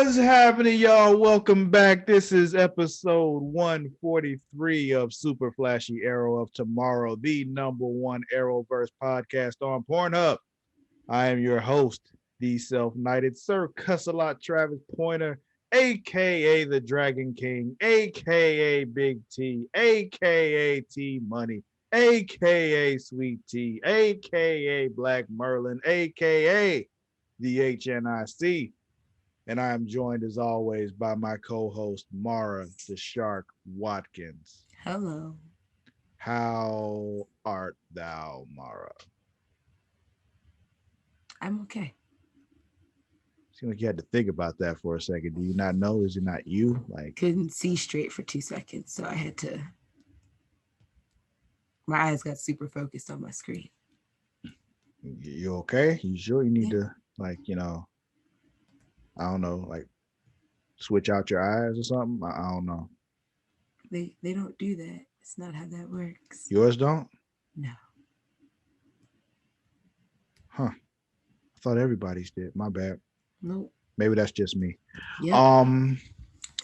What's happening, y'all? Welcome back. This is episode 143 of Super Flashy Arrow of Tomorrow, the number one Arrowverse podcast on Pornhub. I am your host, the self-knighted Sir Cussalott Travis Pointer, aka the Dragon King, aka Big T, aka T Money, aka Sweet T, aka Black Merlin, aka the HNIC. And I am joined as always by my co-host Mara the Shark Watkins. Hello. How art thou, Mara? I'm okay. Seems like you had to think about that for a second. Do you not know? Is it not you? Like, Couldn't see straight for 2 seconds, so I had to. My eyes got super focused on my screen. you okay? You sure you need Yeah. to, I don't know, switch out your eyes or something? I don't know. They don't do that. It's not how that works. Yours don't? No. Huh. I thought everybody's did. My bad. Nope. Maybe that's just me. Yep. Um,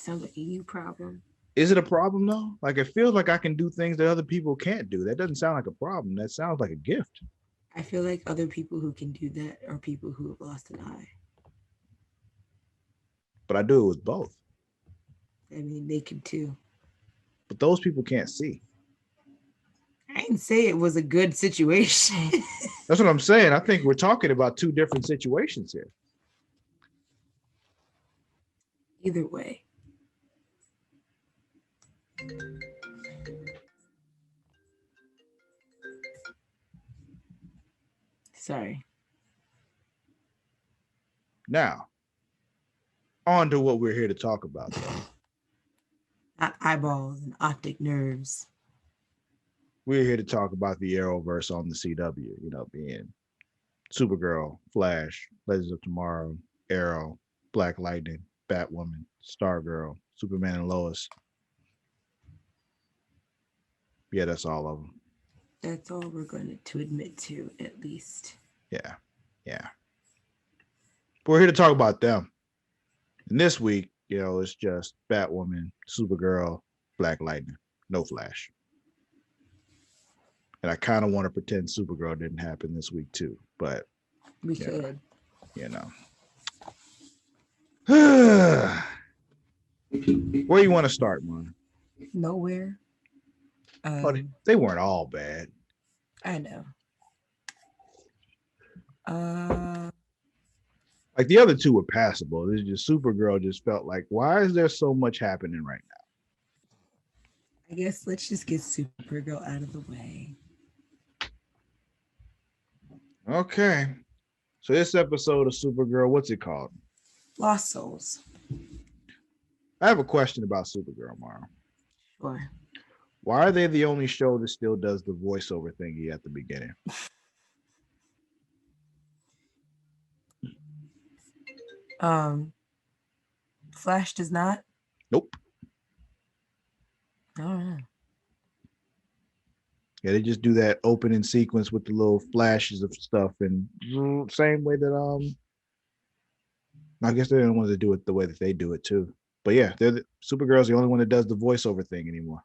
Sounds like a you problem. Is it a problem though? Like it feels like I can do things that other people can't do. That doesn't sound like a problem. That sounds like a gift. I feel like other people who can do that are people who have lost an eye. But I do it with both. I mean, they can too. But those people can't see. I didn't say it was a good situation. That's what I'm saying. I think we're talking about two different situations here. Either way. Sorry. Now, on to what we're here to talk about. Eyeballs and optic nerves. We're here to talk about the Arrowverse on the CW, being Supergirl, Flash, Legends of Tomorrow, Arrow, Black Lightning, Batwoman, Stargirl, Superman and Lois. Yeah, that's all of them. That's all we're going to admit to, at least. Yeah. But we're here to talk about them. And this week, it's just Batwoman, Supergirl, Black Lightning, no Flash. And I kind of want to pretend Supergirl didn't happen this week too, but We could. Where you want to start, man? Nowhere. They weren't all bad. I know. Like the other two were passable. This just Supergirl just felt like, why is there so much happening right I guess let's just get Supergirl out of the way. now? Okay. So this episode of Supergirl, what's it called? Lost Souls. I have a question about Supergirl, Mara. Sure. Why are they the only show that still does the voiceover thingy at the beginning? Flash does not. Nope. I don't know. Yeah, they just do that opening sequence with the little flashes of stuff, and same way that I guess they're the ones that do it the way that they do it too. But yeah, Supergirl's the only one that does the voiceover thing anymore.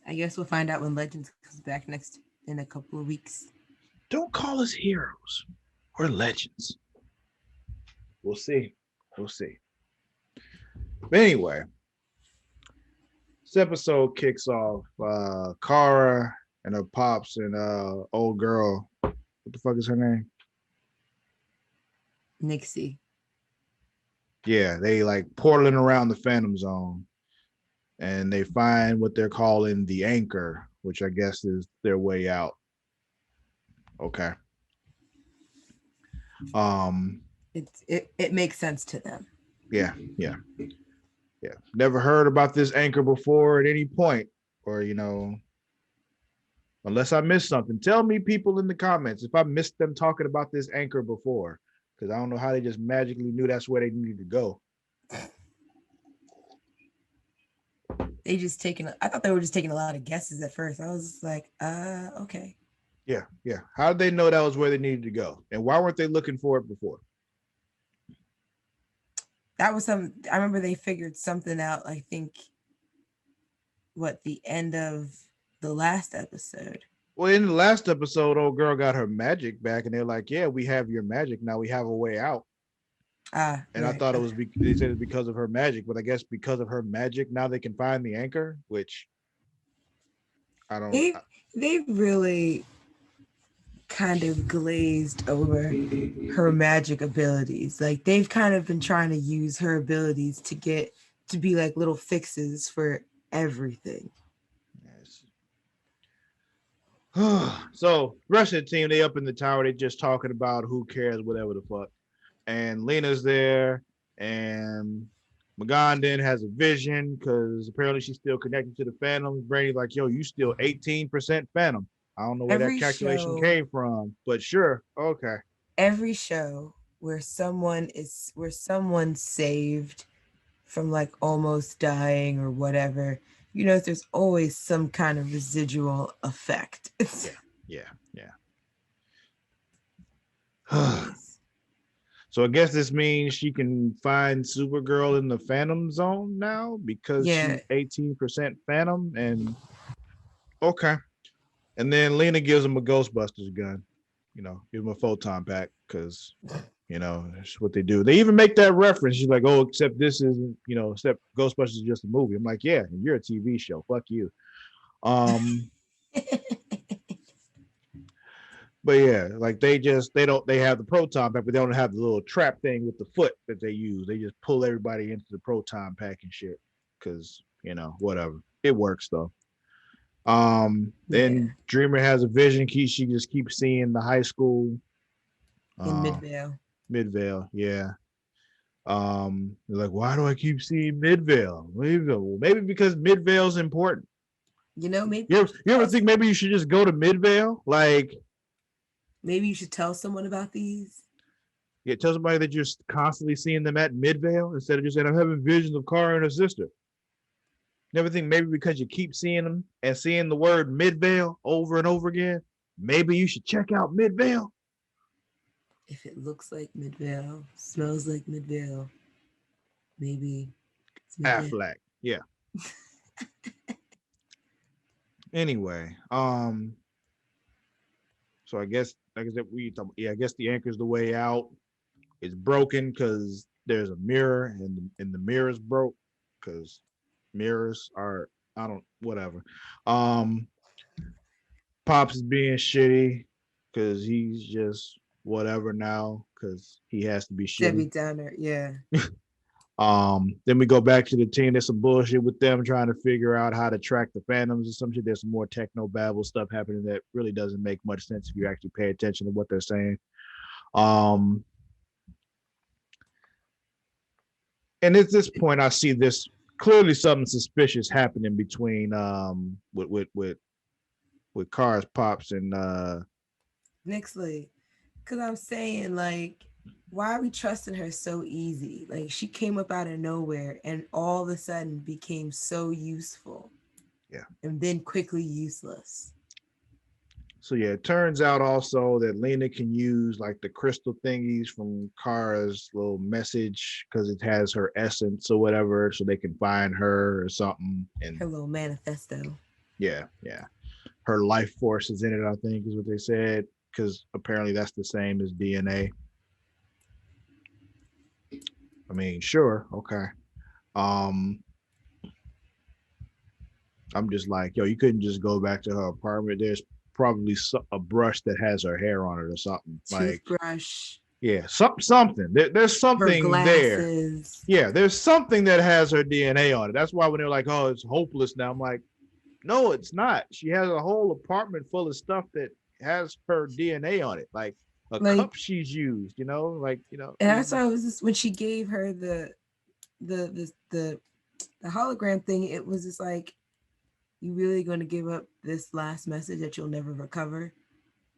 I guess we'll find out when Legends comes back in a couple of weeks. Don't call us heroes. We're legends. We'll see. But anyway, this episode kicks off Kara and her pops and old girl. What the fuck is her name? Nixie. Yeah, they like portaling around the Phantom Zone, and they find what they're calling the anchor, which I guess is their way out. Okay. It makes sense to them. Yeah. Never heard about this anchor before at any point, or unless I missed something. Tell me, people in the comments, if I missed them talking about this anchor before, because I don't know how they just magically knew that's where they needed to go. I thought they were just taking a lot of guesses at first. I was like, okay. Yeah. How did they know that was where they needed to go? And why weren't they looking for it before? That was some. I remember they figured something out. I think the end of the last episode. Well, in the last episode, old girl got her magic back, and they're like, "Yeah, we have your magic now. We have a way out." Ah, And I right. thought it Okay. was. They said it's because of her magic, but I guess because of her magic, now they can find the anchor. Which I don't. They've really kind of glazed over her magic abilities. Like they've kind of been trying to use her abilities to get to be like little fixes for everything. So, rest of the team, they up in the tower. They just talking about who cares, whatever the fuck. And Lena's there, and Magandin has a vision because apparently she's still connected to the Phantoms. Brady's like, "Yo, you still 18% Phantom." I don't know where that Every calculation show, came from, but sure, okay. every show where someone saved from like almost dying or whatever, there's always some kind of residual effect. Yeah, yeah. Always. So I guess this means she can find Supergirl in the Phantom Zone now because Yeah. she's 18% Phantom. And okay. And then Lena gives him a Ghostbusters gun, give him a photon pack because, that's what they do. They even make that reference. She's like, oh, except this isn't, except Ghostbusters is just a movie. I'm like, yeah, and you're a TV show. Fuck you. But yeah, like they have the proton pack, but they don't have the little trap thing with the foot that they use. They just pull everybody into the proton pack and shit. Cause, whatever. It works though. Yeah. Then Dreamer has a vision. She just keeps seeing the high school. In Midvale. Midvale, yeah. They're like, why do I keep seeing Midvale? Maybe because Midvale's important. Maybe You ever think maybe you should just go to Midvale? Like, maybe you should tell someone about these. yeah, tell somebody that you're constantly seeing them at Midvale instead of just saying, I'm having visions of Kara and her sister. Never think maybe because you keep seeing them and seeing the word Midvale over and over again, maybe you should check out Midvale. If it looks like Midvale, smells like Midvale, maybe it's Midvale. Affleck, yeah. Anyway, so I guess like I said, I guess the anchor's the way out. It's broken because there's a mirror and the mirror's broke because mirrors are whatever. Pops is being shitty because he's just whatever now because he has to be shitty. Debbie Downer, yeah. Then we go back to the team. There's some bullshit with them trying to figure out how to track the Phantoms or some shit. There's some more techno babble stuff happening that really doesn't make much sense if you actually pay attention to what they're saying. And at this point, I see this clearly something suspicious happening between with Cars, Pops, and Nixley. Because I'm saying, like, why are we trusting her so easy? Like, she came up out of nowhere and all of a sudden became so useful. Yeah. And then quickly useless. So yeah, it turns out also that Lena can use like the crystal thingies from Kara's little message because it has her essence or whatever, so they can find her or something. And her little manifesto. Yeah. Her life force is in it, I think, is what they said, because apparently that's the same as DNA. I mean, sure, okay. I'm just like, yo, you couldn't just go back to her apartment. There's probably a brush that has her hair on it or something. Toothbrush. Yeah, something. There's something there. Yeah, there's something that has her DNA on it. That's why when they're like, oh, it's hopeless now, I'm like, no, it's not. She has a whole apartment full of stuff that has her DNA on it, like a cup she's used, And that's why it was just when she gave her the hologram thing, it was just like, you really going to give up this last message that you'll never recover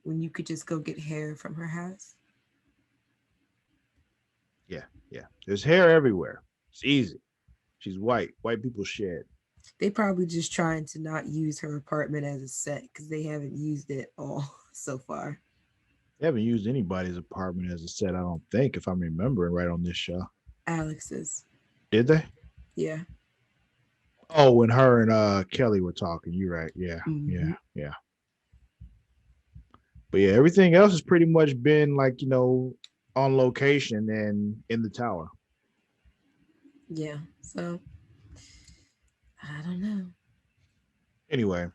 when you could just go get hair from her house? Yeah. There's hair everywhere. It's easy. She's white. White people shed. They probably just trying to not use her apartment as a set because they haven't used it all so far. They haven't used anybody's apartment as a set, I don't think, if I'm remembering right on this show. Alex's. Did they? Yeah. Oh, when her and Kelly were talking, you're right. Yeah, Hmm. yeah. But yeah, everything else has pretty much been like, on location and in the tower. Yeah. So I don't know. Anyway,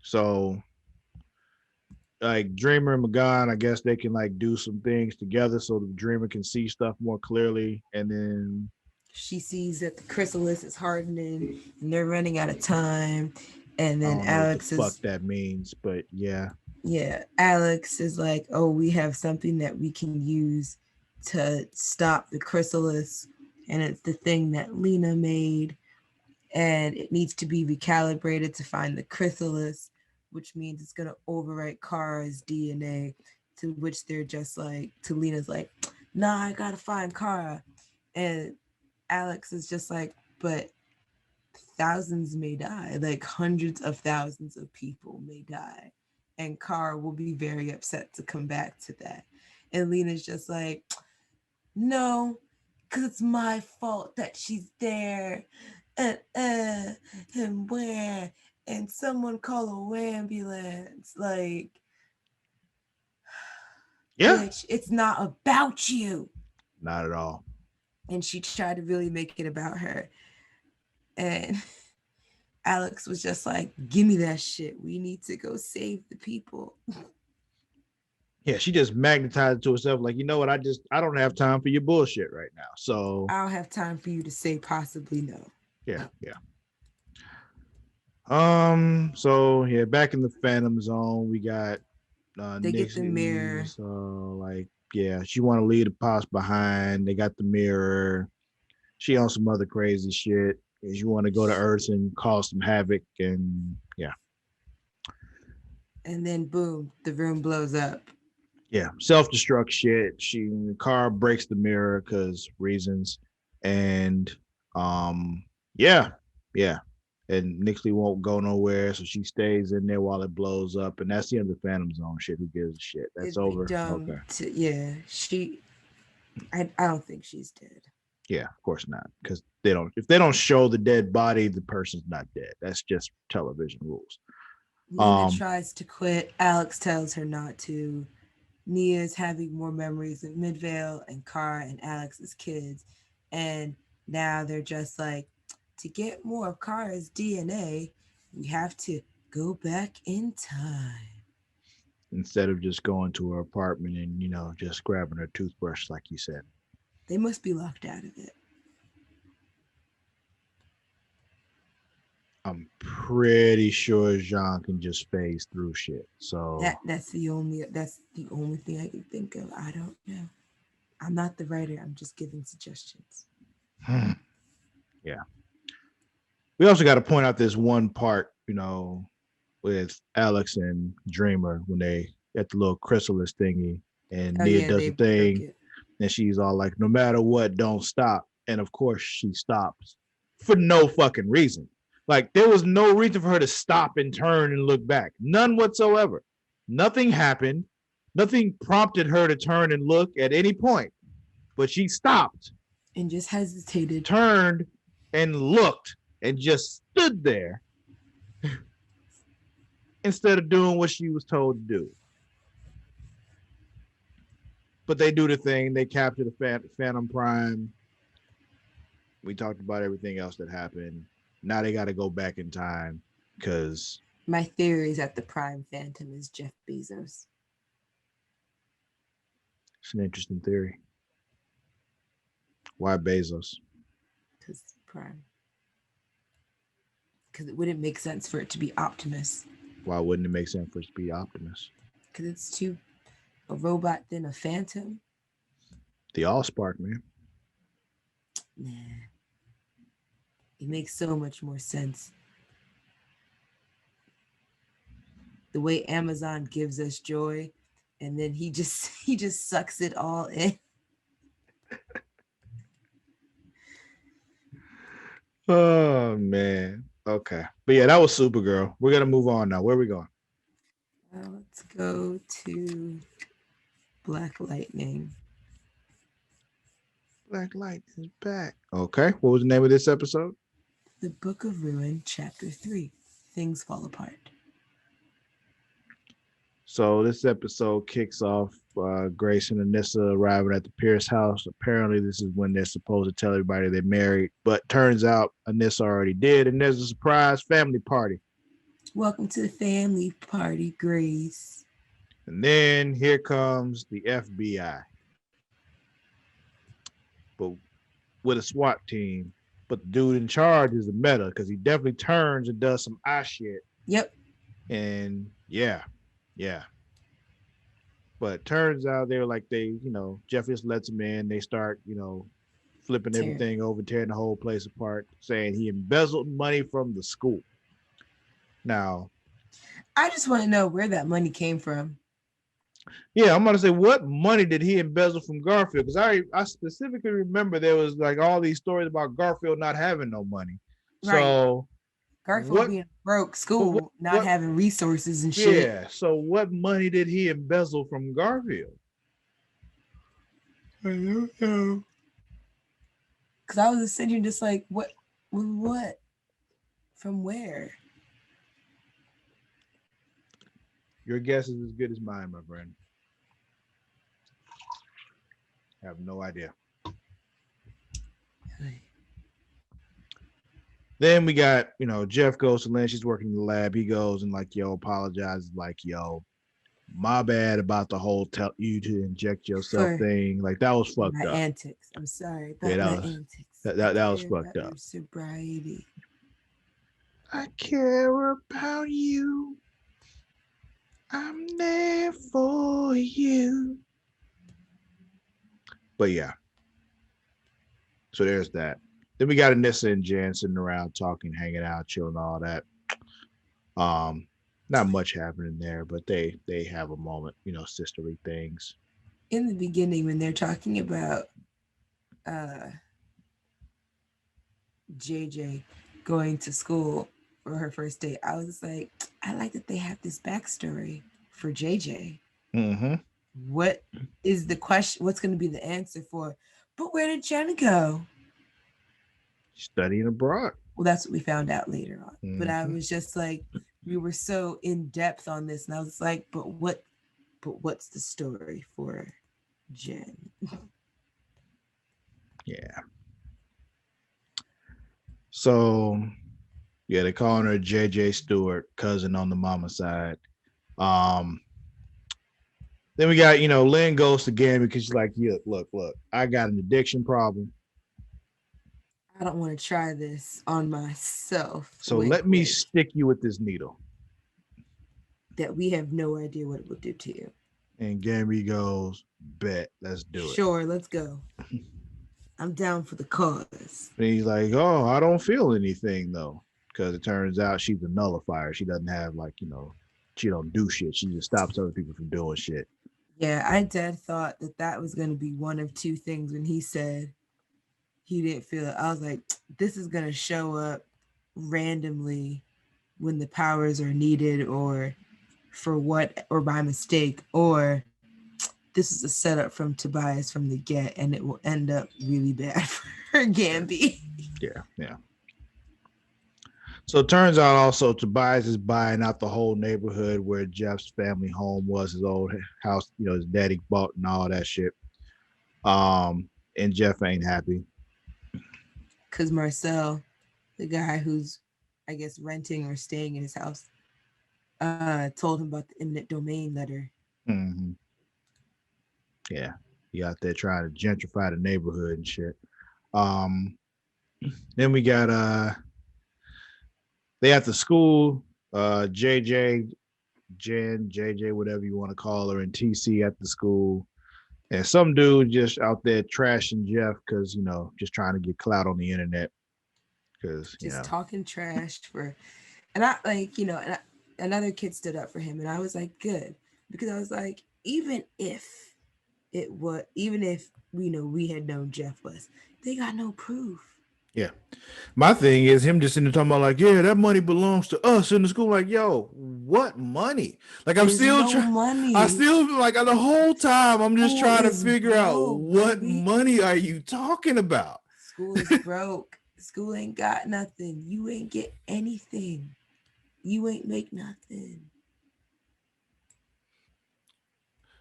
so like Dreamer and Magan, I guess they can like do some things together so the Dreamer can see stuff more clearly. And then She sees that the chrysalis is hardening and they're running out of time. And I then don't know what the Alex fuck is, that means, but yeah. yeah, Alex is like, oh, we have something that we can use to stop the chrysalis. And it's the thing that Lena made. And it needs to be recalibrated to find the chrysalis, which means it's going to overwrite Kara's DNA. To which they're just like, to Lena's like, nah, I got to find Kara. And Alex is just like, but thousands may die, like hundreds of thousands of people may die. And Kara will be very upset to come back to that. And Lena's just like, no, because it's my fault that she's there. And and where? And someone call a ambulance. Like, Yeah. bitch, it's not about you. Not at all. And she tried to really make it about her. And Alex was just like, give me that shit. We need to go save the people. Yeah, she just magnetized it to herself, like, you know what, I don't have time for your bullshit right now. So I don't have time for you to say possibly no. yeah, yeah. So yeah, back in the Phantom Zone, we got They get the mirror. Nixie's like, yeah, she wanna leave the pops behind. They got the mirror. She on some other crazy shit. She wanna go to Earth and cause some havoc and yeah. And then boom, the room blows up. Yeah, self-destruct shit. The car breaks the mirror because reasons. And yeah, yeah. And Nixley won't go nowhere, so she stays in there while it blows up. And that's the end of the Phantom Zone shit. Who gives a shit? That's It'd be over. dumb Okay. to, yeah. I don't think she's dead. Yeah, of course not. Because they don't if they don't show the dead body, the person's not dead. That's just television rules. Lena Um, tries to quit. Alex tells her not to. Nia's having more memories of Midvale and Kara and Alex's kids. And now they're just like, to get more of Kara's DNA, we have to go back in time. instead of just going to her apartment and, just grabbing her toothbrush like you said. They must be locked out of it. I'm pretty sure Jean can just phase through shit. So That's the only thing I can think of. I don't know. I'm not the writer. I'm just giving suggestions. yeah. We also got to point out this one part, with Alex and Dreamer when they at the little chrysalis thingy and Oh Nia yeah, does they the broke thing it. and she's all like, no matter what, don't stop. And of course she stops for no fucking reason. Like there was no reason for her to stop and turn and look back. None whatsoever. Nothing happened. Nothing prompted her to turn and look at any point. But she stopped, And just hesitated. turned, and looked and just stood there instead of doing what she was told to do. But they do the thing. They capture the Phantom Prime. We talked about everything else that happened. Now they got to go back in time because My theory is that the Prime Phantom is Jeff Bezos. it's an interesting theory. Why Bezos? Because Prime. Because it wouldn't make sense for it to be Optimus. Why wouldn't it make sense for it to be Optimus? Because it's too a robot than a phantom. The Allspark, man. Nah. It makes so much more sense. The way Amazon gives us joy, and then he just he just sucks it all in. Oh man. Okay. But yeah, that was Supergirl. We're gonna move on now. Where are we going? Let's go to Black Lightning. Black Light is back. Okay. What was the name of this episode? The Book of Ruin, Chapter 3. Things Fall Apart. So this episode kicks off Grace and Anissa arriving at the Pierce house. Apparently, this is when they're supposed to tell everybody they're married, but turns out Anissa already did, and there's a surprise family party. Welcome to the family party, Grace. And then here comes the FBI, but with a SWAT team. But the dude in charge is a meta because he definitely turns and does some eye shit. Yep. And yeah. But it turns out they're like Jeff just lets them in. They start, flipping everything over, tearing the whole place apart, saying he embezzled money from the school. Now, I just want to know where that money came from. Yeah, I'm gonna say, what money did he embezzle from Garfield? Because I specifically remember there was like all these stories about Garfield not having no money. Right. So Garfield being broke, school, not having resources and shit. Yeah. So what money did he embezzle from Garfield? I don't know. Because I was sitting here just like, what? From where? Your guess is as good as mine, my friend. I have no idea. Then we got, Jeff goes to Lynn. She's working in the lab. He goes and apologizes, my bad about the whole tell you to inject yourself thing. Like, that was fucked my up. Antics. I'm sorry about Yeah, my antics. That was fucked up. Sobriety. I care about you. I'm there for you. But yeah. So there's that. Then we got Anissa and Jen sitting around talking, hanging out, chilling, all that. Not much happening there, but they have a moment, sisterly things. In the beginning, when they're talking about JJ going to school for her first day, I was like, I like that they have this backstory for JJ. Mm-hmm. What is the question? What's going to be the answer for? But where did Jen go? Studying abroad. Well, that's what we found out later on. Mm-hmm. But I was just like, we were so in depth on this, and I was like, but what's the story for Jen? Yeah. So, yeah, they're calling her JJ Stewart, cousin on the mama side. Then we got, Lynn Ghost again because she's like, yeah, look, I got an addiction problem. I don't want to try this on myself. So let me stick you with this needle. That we have no idea what it will do to you. And Gamby goes, bet, let's do it. Sure, let's go. I'm down for the cause. And he's like, oh, I don't feel anything though. Because it turns out she's a nullifier. She doesn't have she don't do shit. She just stops other people from doing shit. Yeah, I dead thought that was going to be one of two things when he said he didn't feel it. I was like, this is going to show up randomly when the powers are needed or for what, or by mistake, or this is a setup from Tobias from the get and it will end up really bad for Gamby. Yeah. So it turns out also Tobias is buying out the whole neighborhood where Jeff's family home was, his old house, his daddy bought and all that shit. And Jeff ain't happy. Because Marcel, the guy who's, I guess, renting or staying in his house, told him about the eminent domain letter. Mm-hmm. Yeah. He out there trying to gentrify the neighborhood and shit. Then we got they at the school, JJ, Jen, JJ, whatever you want to call her, and TC at the school. And some dude just out there trashing Jeff because, just trying to get clout on the internet. Because, just talking trash for, and I and another kid stood up for him. And I was like, good. Because I was like, even if we had known Jeff was, they got no proof. Yeah. My thing is him just in the talking about like, yeah, that money belongs to us in the school. Like, yo, what money? Like, I'm There's still no trying. I money. still like the whole time I'm just School trying to is figure out broke, what baby. money are you talking about? School is broke. School ain't got nothing. You ain't get anything. You ain't make nothing.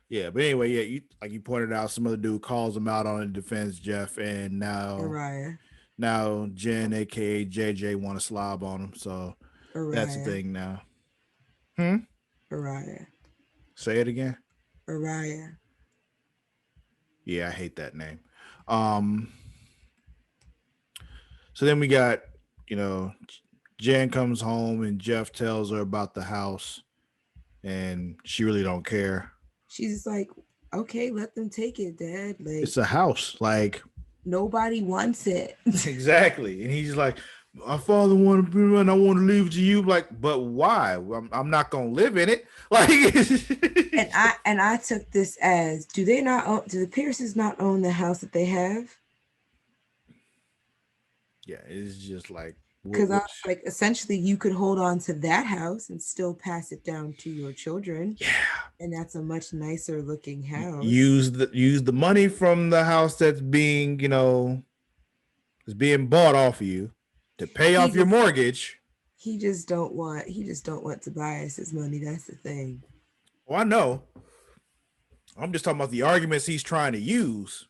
Yeah, but anyway, yeah, you like you pointed out, some other dude calls him out on the defense, Jeff, and Araya. now Jen, aka JJ, want to slob on him. So that's the Araya. thing now. Hmm. Araya. Say it again. Araya. Yeah, I hate that name. Um. So then we got, you know, Jen comes home and Jeff tells her about the house, and she really don't care. She's just like, okay, let them take it, Dad. Like, It's a house, like nobody wants it. exactly. And he's like, my father wanted to, and I want to leave it to you. Like, but why? I'm not gonna live in it. Like, and I took this as, do they not own, do the Pierces not own the house that they have? yeah, it's just like Because I was like, essentially, you could hold on to that house and still pass it down to your children, yeah. and that's a much nicer looking house. Use the money from the house that's being, is being bought off of you to pay He off your just, mortgage. he just don't want Tobias's money. That's the thing. Well, I know. I'm just talking about the arguments he's trying to use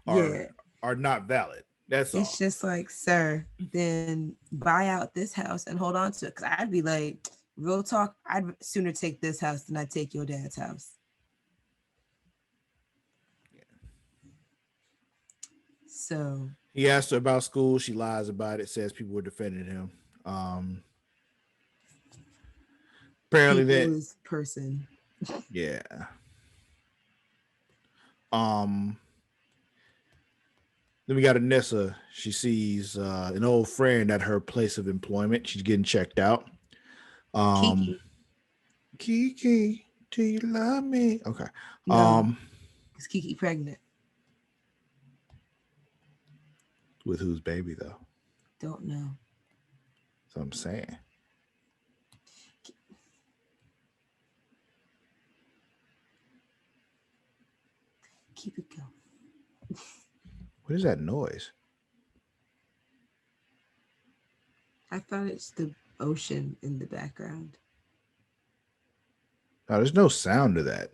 are Yeah, are not valid. That's it's all. just like, sir, then buy out this house and hold on to it. Because I'd be like, real talk, I'd sooner take this house than I'd take your dad's house. So He asked her about school. She lies about it. Says people were defending him. Um, apparently that, people is person. yeah. Um, then we got Anissa. She sees an old friend at her place of employment. She's getting checked out. Um, Kiki. Kiki, do you love me? Okay. No, Um, is Kiki pregnant? with whose baby though? Don't know. That's what I'm saying. Keep it going. What is that noise? I thought it's the ocean in the background. No, there's no sound to that.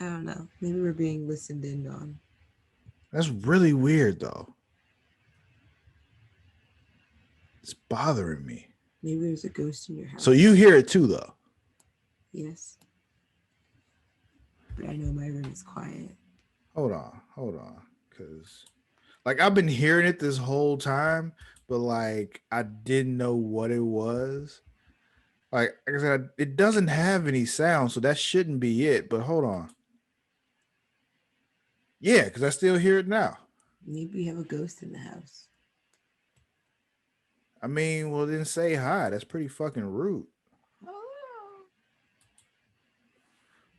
I don't know. Maybe we're being listened in on. That's really weird though. It's bothering me. Maybe there's a ghost in your house. So you hear it too though. Yes. But I know my room is quiet. Hold on. Cause like I've been hearing it this whole time, but like I didn't know what it was. Like I said, it doesn't have any sound, so that shouldn't be it. But hold on. Yeah, because I still hear it now. Maybe we have a ghost in the house. I mean, well, then say hi. That's pretty fucking rude. Oh.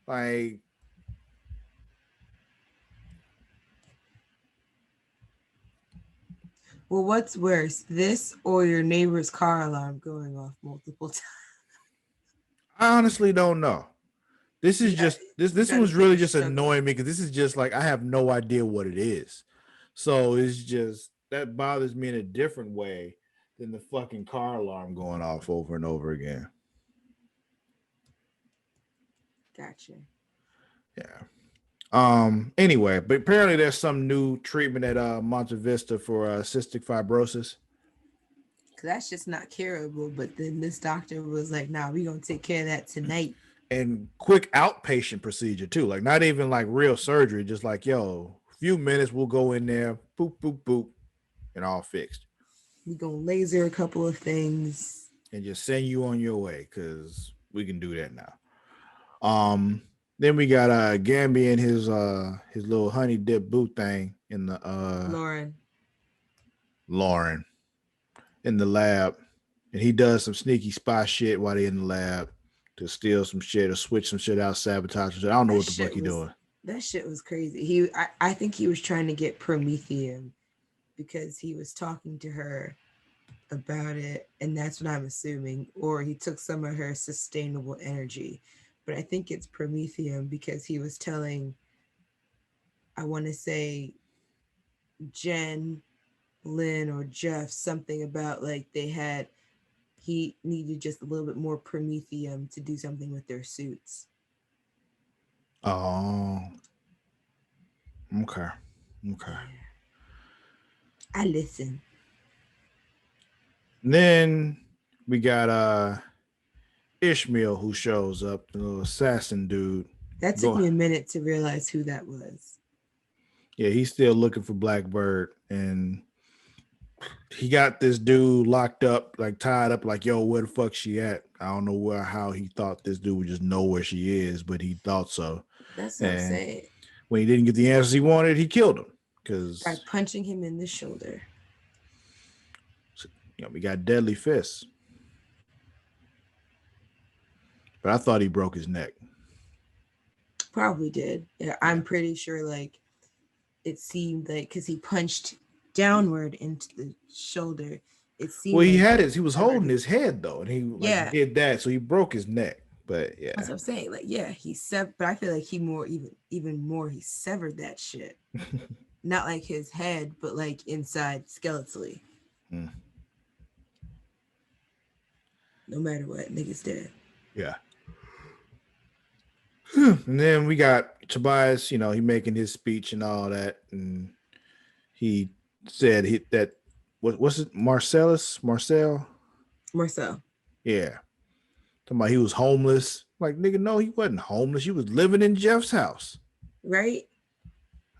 Like, Well, what's worse, this or your neighbor's car alarm going off multiple times? I honestly don't know. This is Yeah, just this gotta was take really a just struggle. annoying me because this is just like I have no idea what it is. So it's just that bothers me in a different way than the fucking car alarm going off over and over again. Gotcha. Yeah. Anyway, but apparently there's some new treatment at Monte Vista for cystic fibrosis. Cause that's just not curable. But then this doctor was like, "Nah, we gonna take care of that tonight." And quick outpatient procedure too. Like not even like real surgery, just like yo, few minutes we'll go in there, boop, boop, boop, and all fixed. We gonna laser a couple of things. And just send you on your way because we can do that now. Then we got Gambi and his little honey dip boot thing in the Lauren. Lauren in the lab, and he does some sneaky spy shit while they in the lab to steal some shit or switch some shit out, sabotage some shit. I don't know That what the fuck shit he was doing. That shit was crazy. I think he was trying to get Prometheum because he was talking to her about it, and that's what I'm assuming. Or he took some of her sustainable energy. But I think it's Prometheum because he was telling, I want to say, Jen, Lynn, or Jeff something about like he needed just a little bit more Prometheum to do something with their suits. Oh, okay. Okay. Yeah. I listen. And then we got Ishmael who shows up, the little assassin dude. That took Go. me a minute to realize who that was. Yeah, he's still looking for Blackbird, and he got this dude locked up, like tied up, like, yo, where the fuck she at? I don't know how he thought this dude would just know where she is, but he thought so. That's what I'm And saying. when he didn't get the answers he wanted, he killed him. By Because punching him in the shoulder. we got deadly fists. But I thought he broke his neck. Probably did. Yeah, I'm pretty sure like it seemed like because he punched downward into the shoulder. It seemed Well, like he was holding his head though, and he like did that, so he broke his neck. But yeah, that's what I'm saying. Like, yeah, he severed, but I feel like he more even more he severed that shit. Not like his head, but like inside skeletally. Mm. No matter what, nigga's dead. Yeah. And then we got Tobias, he making his speech and all that, and he said what's it, Marcel? Yeah. Talking about he was homeless. Like, nigga, no, he wasn't homeless. He was living in Jeff's house. Right?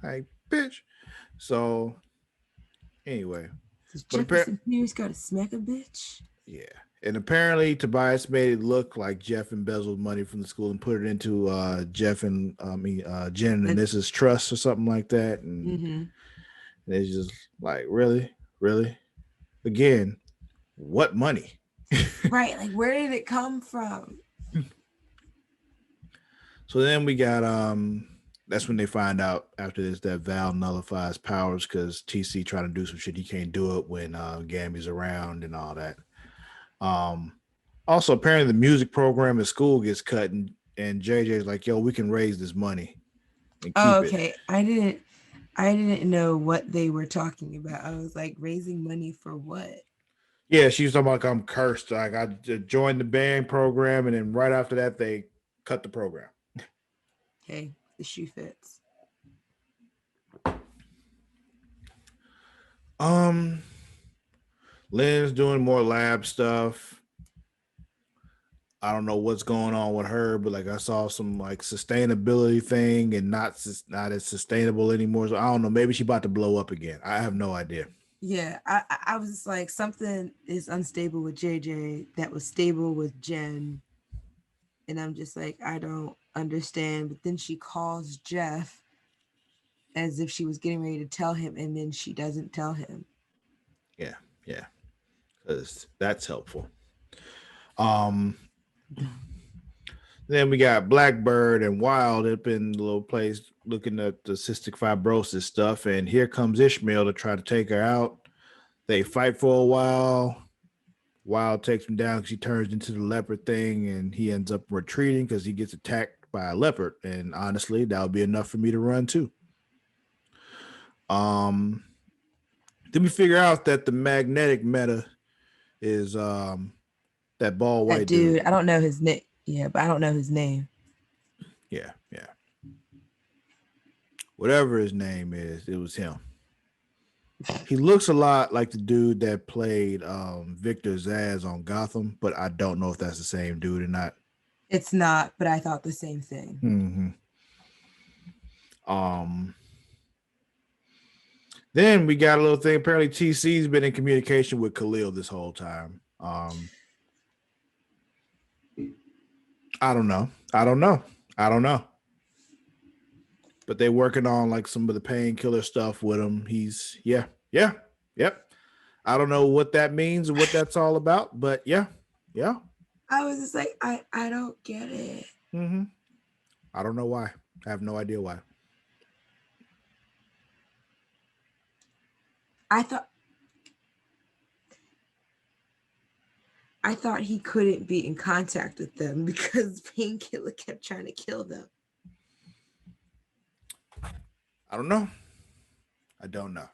Like, bitch. So anyway. Jefferson Pierce got to smack a bitch. Yeah. And apparently Tobias made it look like Jeff embezzled money from the school and put it into Jen and Anissa's trust or something like that. And it's just like, really? Again, what money? Right. Like, where did it come from? So then we got that's when they find out after this that Val nullifies powers because TC trying to do some shit. He can't do it when Gamby's around and all that. Also, apparently the music program at school gets cut, and JJ's like, "Yo, we can raise this money and keep it." I didn't know what they were talking about. I was like, raising money for what? Yeah, she was talking about like, I'm cursed. Like I joined the band program, and then right after that, they cut the program. Hey, the shoe fits. Lynn's doing more lab stuff. I don't know what's going on with her, but like I saw some like sustainability thing and not as sustainable anymore. So I don't know. Maybe she about to blow up again. I have no idea. Yeah, I was just like, something is unstable with JJ that was stable with Jen. And I'm just like, I don't understand. But then she calls Jeff as if she was getting ready to tell him, and then she doesn't tell him. Yeah. Because that's helpful. Then we got Blackbird and Wild up in the little place looking at the cystic fibrosis stuff. And here comes Ishmael to try to take her out. They fight for a while. Wild takes him down because he turns into the leopard thing and he ends up retreating because he gets attacked by a leopard. And honestly, that would be enough for me to run too. Then we figure out that the magnetic meta is that bald white dude. I don't know his name. Yeah, but I don't know his name. Yeah. Whatever his name is, it was him. He looks a lot like the dude that played Victor Zsasz on Gotham, but I don't know if that's the same dude or not. It's not, but I thought the same thing. Then we got a little thing. Apparently, TC's been in communication with Khalil this whole time. I don't know. But they're working on like some of the painkiller stuff with him. He's yep. I don't know what that means or what that's all about, but yeah. I was just like, I don't get it. I don't know why. I have no idea why. I thought he couldn't be in contact with them because Painkiller kept trying to kill them. I don't know. I don't know.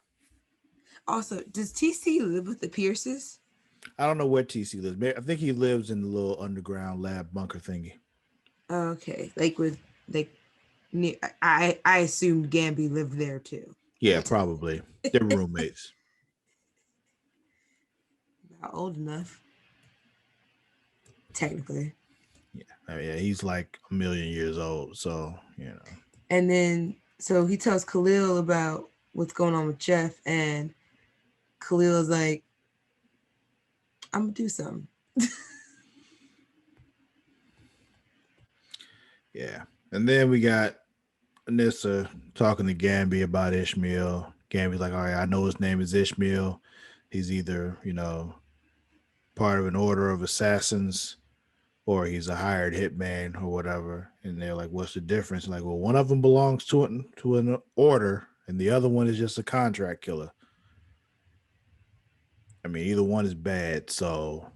Also, does TC live with the Pierces? I don't know where TC lives. I think he lives in the little underground lab bunker thingy. Okay, like with like, I assumed Gamby lived there too. Yeah, probably. They're roommates. Not old enough, technically. Yeah. I mean, yeah, he's like a million years old. So, you know. And then so he tells Khalil about what's going on with Jeff, and Khalil is like, "I'm gonna do something." Yeah. And then we got Anissa talking to Gamby about Ishmael. Gamby's like, all right, I know his name is Ishmael. He's either, part of an order of assassins or he's a hired hitman or whatever. And they're like, what's the difference? Like, well, one of them belongs to an order and the other one is just a contract killer. I mean, either one is bad. So,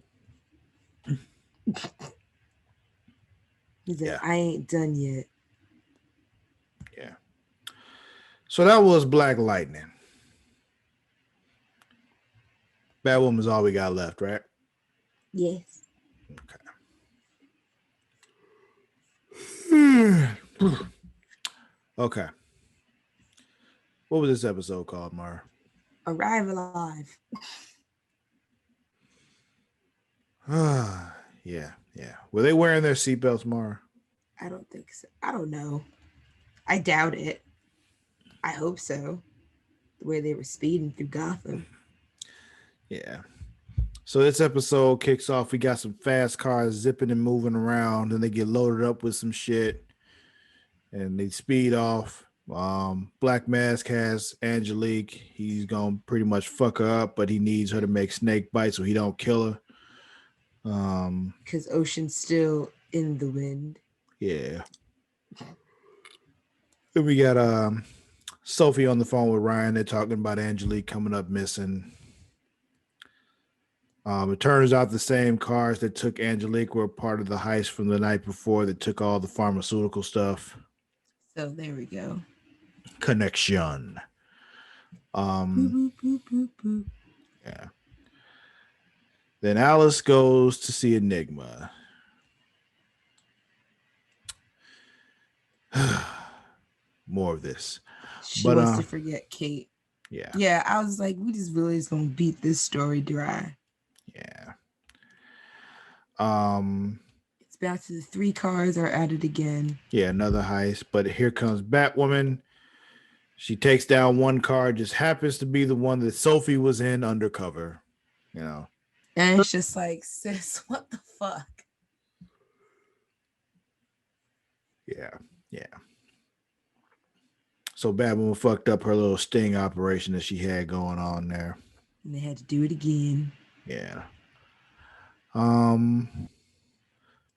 He's like, yeah, "I ain't done yet." yeah. So that was Black Lightning. Batwoman's all we got left, right? Yes. Okay. Okay. What was this episode called, Mara? Arrive alive. Yeah, yeah. Were they wearing their seatbelts, Mara? I don't think so. I don't know. I doubt it. I hope so. The way they were speeding through Gotham. Yeah. So this episode kicks off. We got some fast cars zipping and moving around, and they get loaded up with some shit, and they speed off. Black Mask has Angelique. He's gonna pretty much fuck her up, but he needs her to make snake bites so he don't kill her. Because Ocean's still in the wind. Yeah. Then we got Sophie on the phone with Ryan. They're talking about Angelique coming up missing. It turns out the same cars that took Angelique were part of the heist from the night before that took all the pharmaceutical stuff. So there we go. Connection. Boop, boop, boop, boop. Yeah. Then Alice goes to see Enigma. More of this. She wants to forget Kate. Yeah. Yeah, I was like, we just really is gonna beat this story dry. Yeah. It's back to the 3 cars are at it again. Yeah, another heist. But here comes Batwoman. She takes down one car, just happens to be the one that Sophie was in undercover. And it's just like, sis, what the fuck? Yeah, yeah. So Batwoman fucked up her little sting operation that she had going on there. And they had to do it again. Yeah.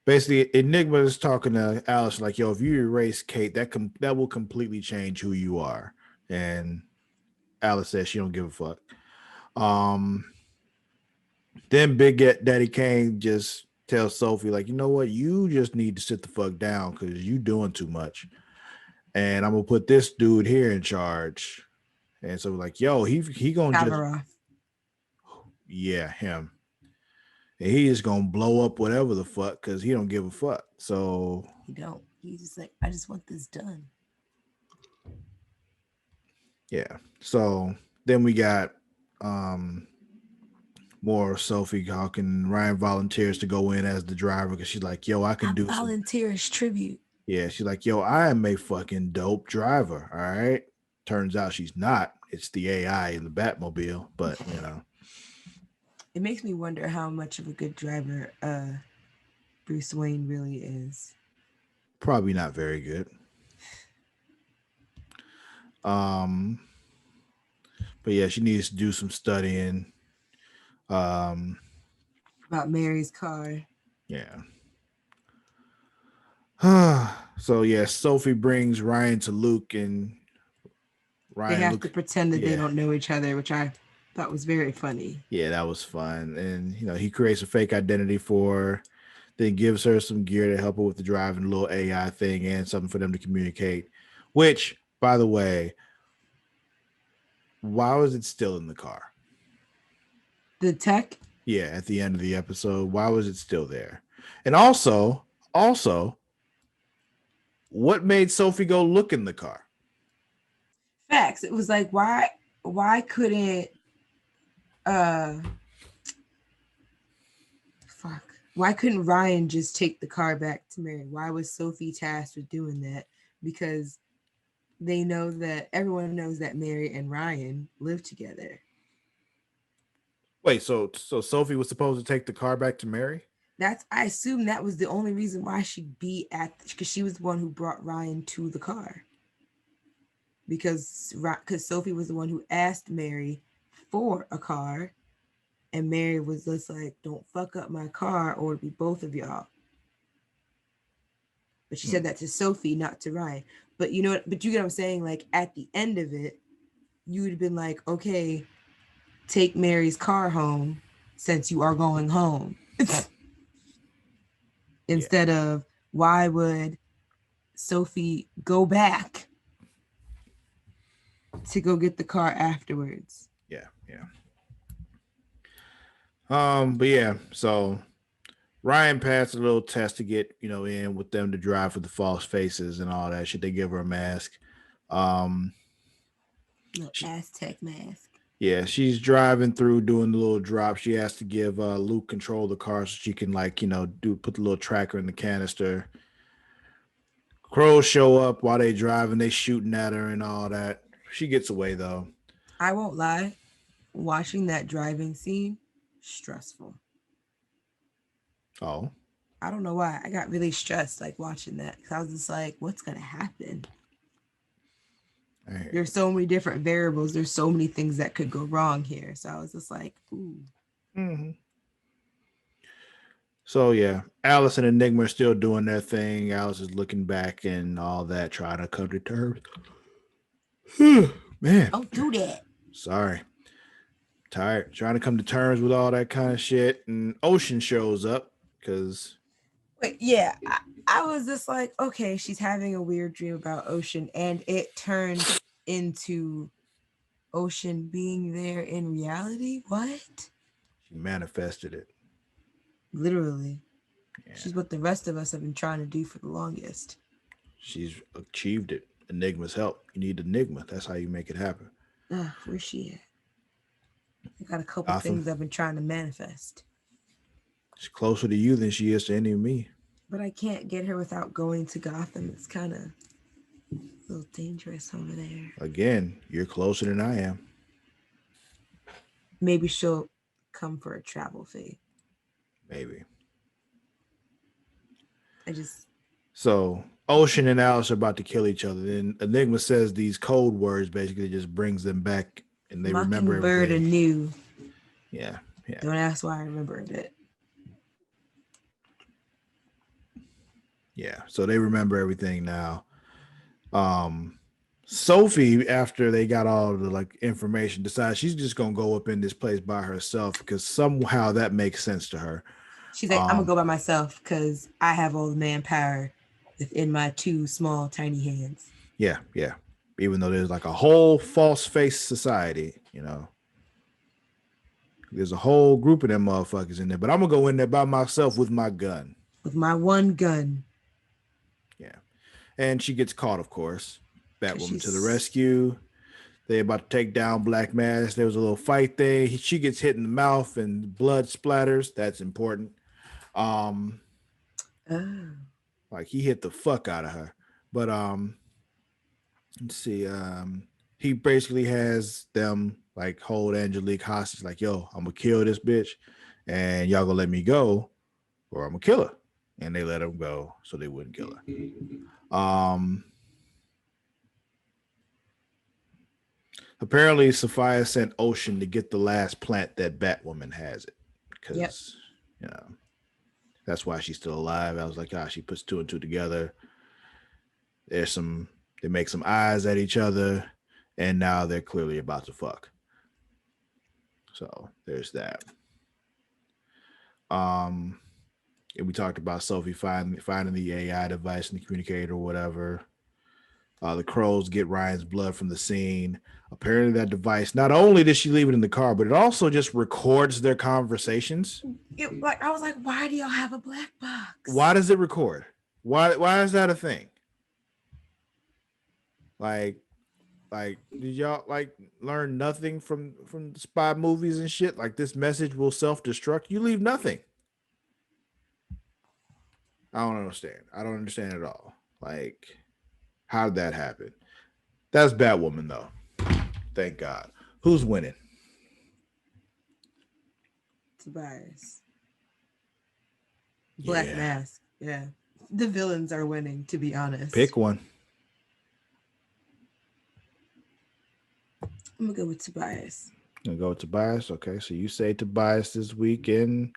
Basically, Enigma is talking to Alice like, yo, if you erase Kate, that will completely change who you are. And Alice says she don't give a fuck. Then Big Daddy Kane just tells Sophie, like, you know what? You just need to sit the fuck down because you doing too much. And I'm gonna put this dude here in charge. And so like, yo, he gonna Kavaroff. just, yeah, him. And he is gonna blow up whatever the fuck because he don't give a fuck. So he don't. He's just like, I just want this done. Yeah. So then we got more Sophie talking. Ryan volunteers to go in as the driver because she's like, yo, I can do volunteer as tribute. Yeah, she's like, yo, I am a fucking dope driver. All right. Turns out she's not. It's the AI in the Batmobile, but It makes me wonder how much of a good driver Bruce Wayne really is. Probably not very good. But yeah, she needs to do some studying. About Mary's car. Yeah. So yeah, Sophie brings Ryan to Luke, and Ryan. They have to pretend that they don't know each other, which I That was very funny. Yeah, that was fun. And he creates a fake identity for her, then gives her some gear to help her with the driving, a little AI thing, and something for them to communicate. Which, by the way, why was it still in the car? The tech. Yeah, at the end of the episode, why was it still there? And also, what made Sophie go look in the car? Facts. It was like, why couldn't uh fuck. Why couldn't Ryan just take the car back to Mary? Why was Sophie tasked with doing that? Because they know that everyone knows that Mary and Ryan live together. Wait, so Sophie was supposed to take the car back to Mary? I assume that was the only reason why she'd be because she was the one who brought Ryan to the car. Because Sophie was the one who asked Mary for a car, and Mary was just like, "Don't fuck up my car, or it'll be both of y'all." But she said that to Sophie, not to Ryan. But you know what? But you get what I'm saying? Like at the end of it, you would have been like, "Okay, take Mary's car home, since you are going home." Instead of, why would Sophie go back to go get the car afterwards? Yeah. But yeah, so Ryan passed a little test to get, in with them to drive for the false faces and all that shit. They give her a mask. Aztec mask. Yeah, she's driving through doing the little drop. She has to give Luke control of the car so she can put the little tracker in the canister. Crows show up while they driving, they shooting at her and all that. She gets away though. I won't lie, watching that driving scene, stressful. Oh. I don't know why. I got really stressed like watching that. Cause I was just like, what's gonna happen? There's so many different variables. There's so many things that could go wrong here. So I was just like, ooh. Mm-hmm. So yeah, Alice and Enigma are still doing their thing. Alice is looking back and all that, trying to come to terms. Man, don't do that. Sorry. Tired. Trying to come to terms with all that kind of shit. And Ocean shows up because. Wait, yeah. I was just like, okay, she's having a weird dream about Ocean, and it turned into Ocean being there in reality. What? She manifested it. Literally. Yeah. She's what the rest of us have been trying to do for the longest. She's achieved it. Enigma's help. You need Enigma. That's how you make it happen. Where's she at? I got a couple things I've been trying to manifest. She's closer to you than she is to any of me. But I can't get her without going to Gotham. It's kind of a little dangerous over there. Again, you're closer than I am. Maybe she'll come for a travel fee. Maybe. So Ocean and Alice are about to kill each other. Then Enigma says these code words, basically just brings them back and they remember everything. Anew. Yeah. Don't ask why I remembered it. Yeah, so they remember everything now. Sophie, after they got all the information, decides she's just gonna go up in this place by herself because somehow that makes sense to her. She's like, I'm gonna go by myself because I have all the manpower within my two small tiny hands. Yeah. Even though there's a whole false face society, there's a whole group of them motherfuckers in there, but I'm gonna go in there by myself with my gun. With my one gun. Yeah. And she gets caught, of course. Batwoman to the rescue. They about to take down Black Mask. There was a little fight there. She gets hit in the mouth and blood splatters. That's important. He hit the fuck out of her. But let's see. He basically has them hold Angelique hostage. Yo, I'm gonna kill this bitch, and y'all gonna let me go, or I'm gonna kill her. And they let him go so they wouldn't kill her. Apparently, Sophia sent Ocean to get the last plant that Batwoman has it. Because, that's why she's still alive. I was like, she puts two and two together. They make some eyes at each other, and now they're clearly about to fuck. So there's that. And we talked about Sophie finding the AI device in the communicator or whatever. The crows get Ryan's blood from the scene. Apparently, that device, not only does she leave it in the car, but it also just records their conversations. I was like, why do y'all have a black box? Why does it record? Why is that a thing? Like, did y'all learn nothing from spy movies and shit? Like, this message will self-destruct. You leave nothing. I don't understand. I don't understand at all. Like, how did that happen? That's Batwoman, though. Thank God. Who's winning? Tobias. Black Mask. Yeah. The villains are winning, to be honest. Pick one. I'm going to go with Tobias. You're going to go with Tobias? Okay, so you say Tobias this weekend.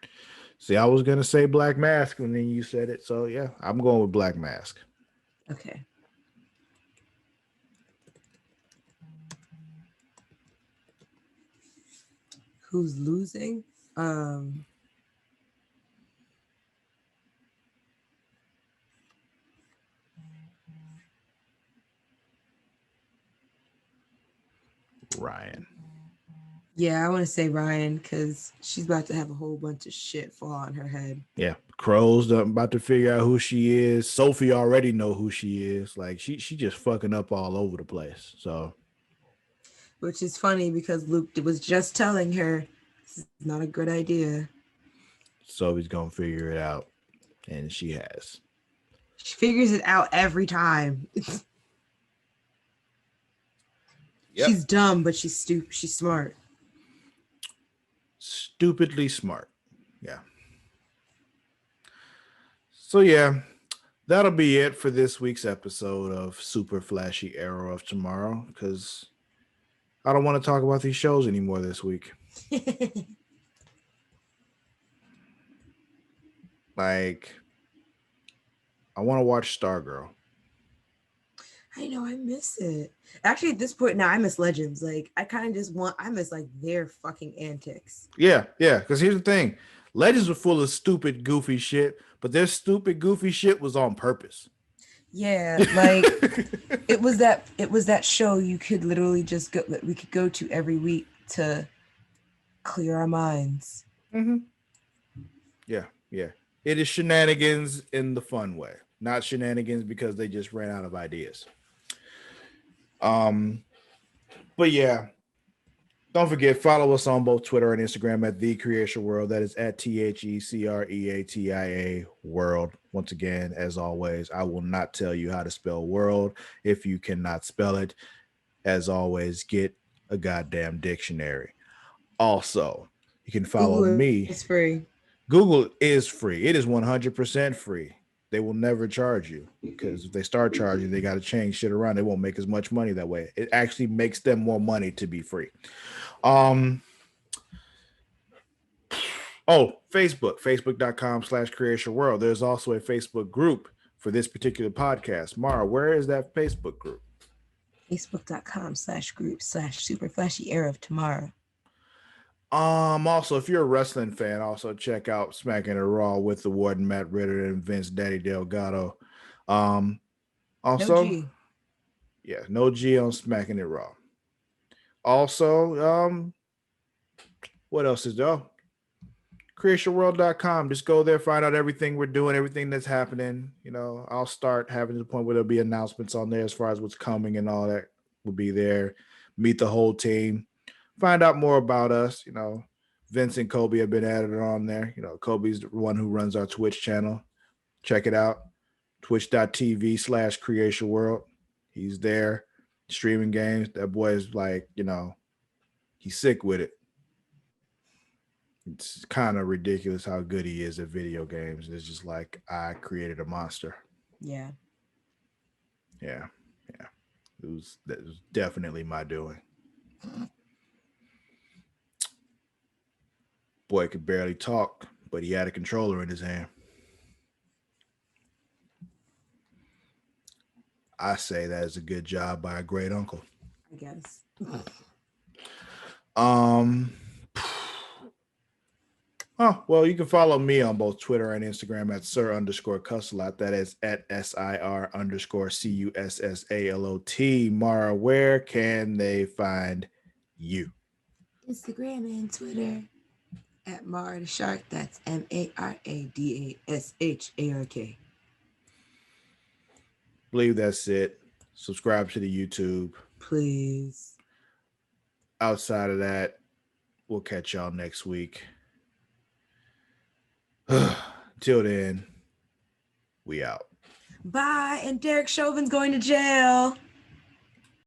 See, I was going to say Black Mask and then you said it. So, yeah, I'm going with Black Mask. Okay. Who's losing? Ryan. Yeah, I want to say Ryan because she's about to have a whole bunch of shit fall on her head. Yeah, Crow's about to figure out who she is. Sophie already know who she is. Like she just fucking up all over the place. So, which is funny because Luke was just telling her this is not a good idea. Sophie's gonna figure it out, and she has. She figures it out every time. Yep. She's dumb, but she's stupid. She's smart. Stupidly smart. Yeah. So yeah, that'll be it for this week's episode of Super Flashy Arrow of Tomorrow, because I don't want to talk about these shows anymore this week. Like, I want to watch Stargirl. I know, I miss it. Actually, at this point now, I miss Legends. Like, I miss like their fucking antics. Yeah, because here's the thing. Legends were full of stupid, goofy shit, but their stupid, goofy shit was on purpose. Yeah, like it was that show you could literally just go, we could go to every week to clear our minds. Mm-hmm. Yeah. It is shenanigans in the fun way, not shenanigans because they just ran out of ideas. But yeah, don't forget, follow us on both Twitter and Instagram at The Creation World. That is at TheCreatia World. Once again, as always, I will not tell you how to spell world if you cannot spell it. As always, get a goddamn dictionary. Also, you can follow me. It's free. Google is free. It is 100% free. They will never charge you, because if they start charging, they got to change shit around. They won't make as much money that way. It actually makes them more money to be free. Facebook.com/Creation World. There's also a Facebook group for this particular podcast. Mara, where is that Facebook group? Facebook.com/group/Super Flashy Arrow of Tomorrow. Also, if you're a wrestling fan, also check out Smacking It Raw with the Warden Matt Ritter and Vince Daddy Delgado. Also, no G. Yeah, no G on Smacking It Raw. Also, what else is there? CreationWorld.com. Just go there, find out everything we're doing, everything that's happening. You know, I'll start having to the point where there'll be announcements on there as far as what's coming and all that will be there. Meet the whole team. Find out more about us. You know, Vince and Kobe have been added on there. You know, Kobe's the one who runs our Twitch channel. Check it out. Twitch.tv/Creation World. He's there streaming games. That boy is like, you know, he's sick with it. It's kind of ridiculous how good he is at video games. It's just like, I created a monster. Yeah. That was definitely my doing. Boy could barely talk, but he had a controller in his hand. I say that is a good job by a great uncle. I guess. Oh, well, you can follow me on both Twitter and Instagram at Sir_Cussalott. That is at SIR_CUSSALOT. Mara, where can they find you? Instagram and Twitter at Mara the Shark. That's MARADASHARK. Believe that's it. Subscribe to the YouTube. Please. Outside of that, we'll catch y'all next week. Till then, we out. Bye. And Derek Chauvin's going to jail.